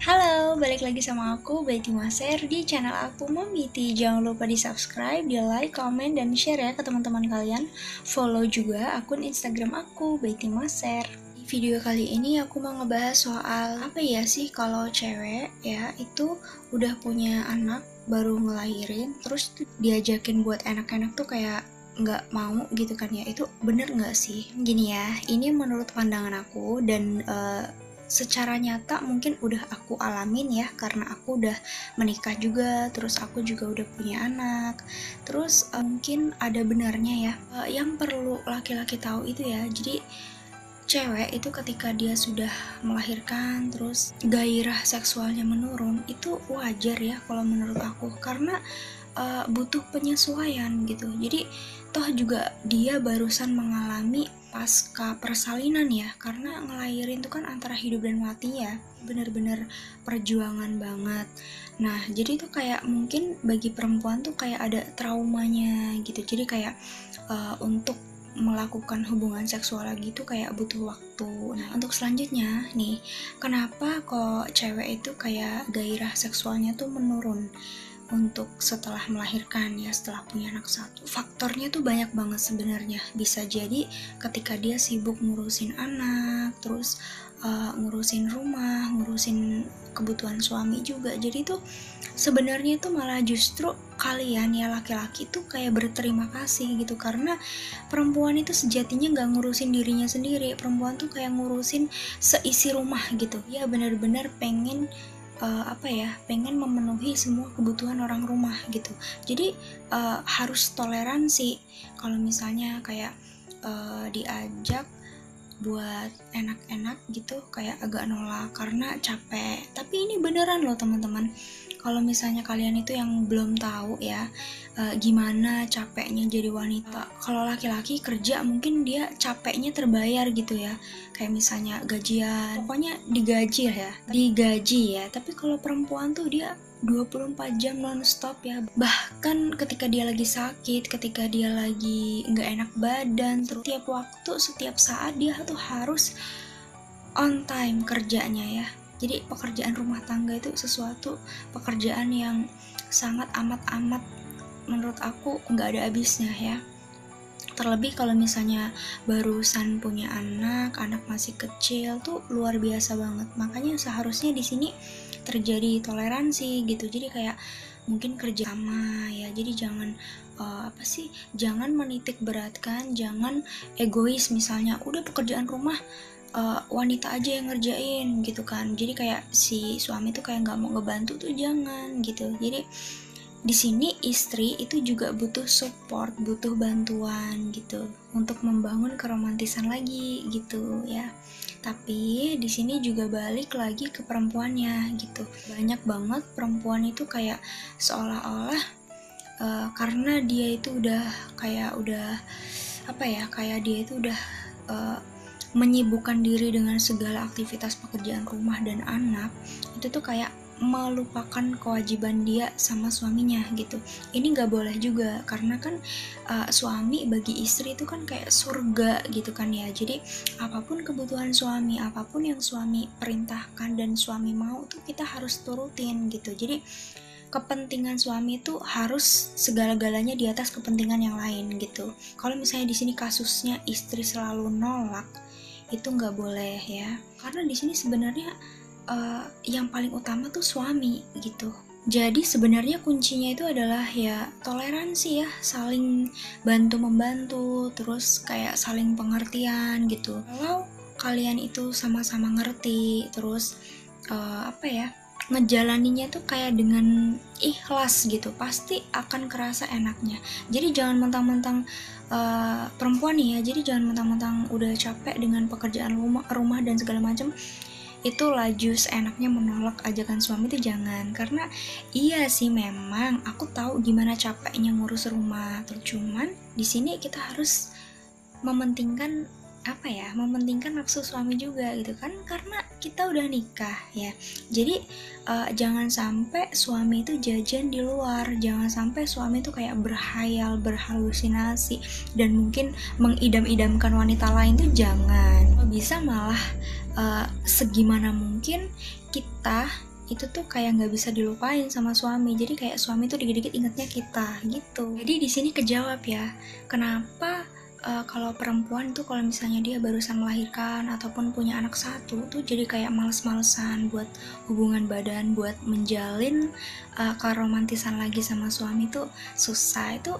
Halo, balik lagi sama aku, Betty Maser, di channel aku Momiti. Jangan lupa di subscribe, di like, komen, dan share ya ke teman-teman kalian. Follow juga akun Instagram aku, Betty Maser. Di video kali ini aku mau ngebahas soal apa ya sih kalau cewek ya itu udah punya anak, baru ngelahirin, terus diajakin buat enak-enak tuh kayak nggak mau gitu kan ya. Itu bener nggak sih? Gini ya, ini menurut pandangan aku dan secara nyata mungkin udah aku alamin ya, karena aku udah menikah juga, terus aku juga udah punya anak. Terus mungkin ada benarnya ya, yang perlu laki-laki tahu itu ya. Jadi cewek itu ketika dia sudah melahirkan terus gairah seksualnya menurun, itu wajar ya kalau menurut aku, karena butuh penyesuaian gitu. Jadi toh juga dia barusan mengalami pasca persalinan ya, karena ngelahirin itu kan antara hidup dan mati ya, bener-bener perjuangan banget. Nah jadi itu kayak mungkin bagi perempuan tuh kayak ada traumanya gitu. Jadi kayak untuk melakukan hubungan seksual lagi tuh kayak butuh waktu. Nah untuk selanjutnya nih, kenapa kok cewek itu kayak gairah seksualnya tuh menurun untuk setelah melahirkan ya, setelah punya anak satu? Faktornya tuh banyak banget sebenarnya. Bisa jadi ketika dia sibuk ngurusin anak, terus ngurusin rumah, ngurusin kebutuhan suami juga. Jadi tuh sebenarnya tuh malah justru kalian ya laki-laki tuh kayak berterima kasih gitu, karena perempuan itu sejatinya nggak ngurusin dirinya sendiri. Perempuan tuh kayak ngurusin seisi rumah gitu ya, benar-benar pengen pengen memenuhi semua kebutuhan orang rumah gitu. Jadi harus toleransi. Kalau misalnya kayak diajak buat enak-enak gitu kayak agak nolak karena capek. Tapi ini beneran loh teman-teman, kalau misalnya kalian itu yang belum tahu ya, gimana capeknya jadi wanita. Kalau laki-laki kerja mungkin dia capeknya terbayar gitu ya, kayak misalnya gajian, pokoknya digaji ya. Tapi kalau perempuan tuh dia 24 jam non-stop ya. Bahkan ketika dia lagi sakit, ketika dia lagi nggak enak badan, terus setiap waktu, setiap saat dia tuh harus on time kerjanya ya. Jadi pekerjaan rumah tangga itu sesuatu pekerjaan yang sangat amat menurut aku nggak ada habisnya ya. Terlebih kalau misalnya barusan punya anak masih kecil tuh luar biasa banget. Makanya seharusnya di sini terjadi toleransi gitu. Jadi kayak mungkin kerja sama ya. Jadi jangan jangan menitik beratkan, jangan egois. Misalnya udah pekerjaan rumah wanita aja yang ngerjain gitu kan. Jadi kayak si suami tuh kayak nggak mau ngebantu tuh, jangan gitu. Jadi di sini istri itu juga butuh support, butuh bantuan gitu untuk membangun keromantisan lagi gitu ya. Tapi di sini juga balik lagi ke perempuannya gitu. Banyak banget perempuan itu kayak seolah-olah karena dia itu udah kayak dia itu udah menyibukkan diri dengan segala aktivitas pekerjaan rumah dan anak, itu tuh kayak melupakan kewajiban dia sama suaminya gitu. Ini nggak boleh juga, karena kan suami bagi istri itu kan kayak surga gitu kan ya. Jadi apapun kebutuhan suami, apapun yang suami perintahkan dan suami mau tuh kita harus turutin gitu. Jadi kepentingan suami itu harus segala-galanya di atas kepentingan yang lain gitu. Kalau misalnya di sini kasusnya istri selalu nolak, itu nggak boleh ya, karena di sini sebenarnya yang paling utama tuh suami gitu. Jadi sebenarnya kuncinya itu adalah ya toleransi ya, saling bantu membantu, terus kayak saling pengertian gitu. Kalau kalian itu sama-sama ngerti, terus ngejalaninya tuh kayak dengan ikhlas gitu, pasti akan kerasa enaknya. Jadi jangan mentang-mentang perempuan nih ya, jadi jangan mentang-mentang udah capek dengan pekerjaan rumah dan segala macam itu laju seenaknya menolak ajakan suami. itu jangan. Karena iya sih memang aku tahu gimana capeknya ngurus rumah, cuman di sini kita harus mementingkan mementingkan nafsu suami juga gitu kan, karena kita udah nikah ya. Jadi jangan sampai suami itu jajan di luar, jangan sampai suami itu kayak berhayal, berhalusinasi dan mungkin mengidam-idamkan wanita lain tuh jangan. Bisa malah segimana mungkin kita itu tuh kayak nggak bisa dilupain sama suami. Jadi kayak suami tuh dikit-dikit ingatnya kita gitu. Jadi di sini kejawab ya, kenapa kalau perempuan tuh kalau misalnya dia barusan melahirkan ataupun punya anak satu tuh jadi kayak males-malesan buat hubungan badan, buat menjalin keromantisan lagi sama suami tuh susah. Itu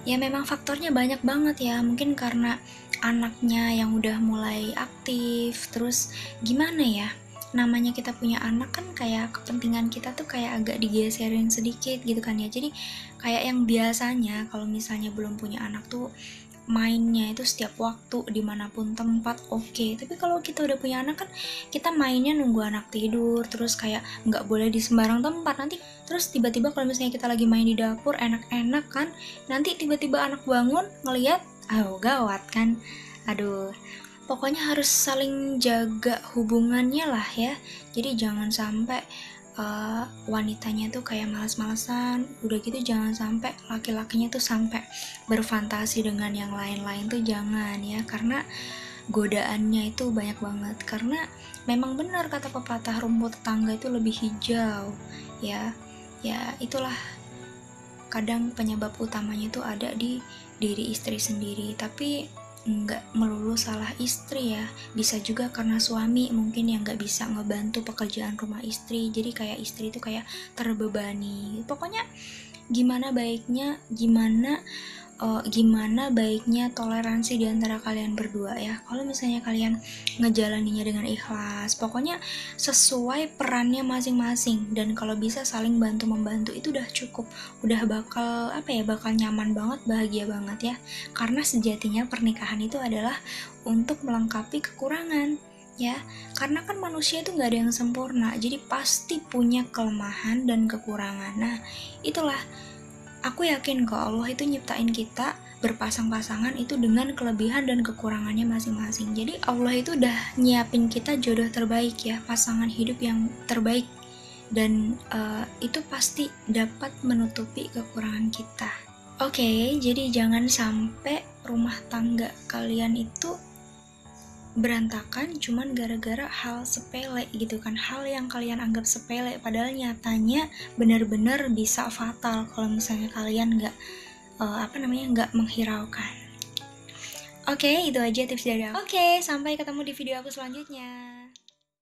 ya memang faktornya banyak banget ya, mungkin karena anaknya yang udah mulai aktif, terus gimana ya, namanya kita punya anak kan kayak kepentingan kita tuh kayak agak digeserin sedikit gitu kan ya. Jadi kayak yang biasanya kalau misalnya belum punya anak tuh mainnya itu setiap waktu dimanapun tempat oke. Tapi kalau kita udah punya anak kan kita mainnya nunggu anak tidur, terus kayak nggak boleh di sembarang tempat. Nanti terus tiba-tiba kalau misalnya kita lagi main di dapur enak-enak kan, nanti tiba-tiba anak bangun ngeliat, gawat kan. Aduh, pokoknya harus saling jaga hubungannya lah ya. Jadi jangan sampai wanitanya tuh kayak malas-malesan, udah gitu jangan sampai laki-lakinya tuh sampai berfantasi dengan yang lain-lain tuh jangan ya, karena godaannya itu banyak banget. Karena memang benar kata pepatah, rumput tetangga itu lebih hijau ya. Ya itulah, kadang penyebab utamanya itu ada di diri istri sendiri, tapi nggak melulu salah istri ya, bisa juga karena suami mungkin yang nggak bisa ngebantu pekerjaan rumah istri, jadi kayak istri itu kayak terbebani. Pokoknya gimana baiknya toleransi di antara kalian berdua ya. Kalau misalnya kalian ngejalaninya dengan ikhlas, pokoknya sesuai perannya masing-masing, dan kalau bisa saling bantu-membantu itu udah cukup, udah bakal nyaman banget, bahagia banget ya. Karena sejatinya pernikahan itu adalah untuk melengkapi kekurangan ya, karena kan manusia itu nggak ada yang sempurna, jadi pasti punya kelemahan dan kekurangan. Nah itulah, aku yakin kok Allah itu nyiptain kita berpasang-pasangan itu dengan kelebihan dan kekurangannya masing-masing. Jadi Allah itu udah nyiapin kita jodoh terbaik ya, pasangan hidup yang terbaik, dan itu pasti dapat menutupi kekurangan kita. Oke, jadi jangan sampai rumah tangga kalian itu berantakan cuman gara-gara hal sepele gitu kan, hal yang kalian anggap sepele padahal nyatanya benar-benar bisa fatal kalau misalnya kalian nggak menghiraukan. Oke, itu aja tips dari aku. Oke, sampai ketemu di video aku selanjutnya.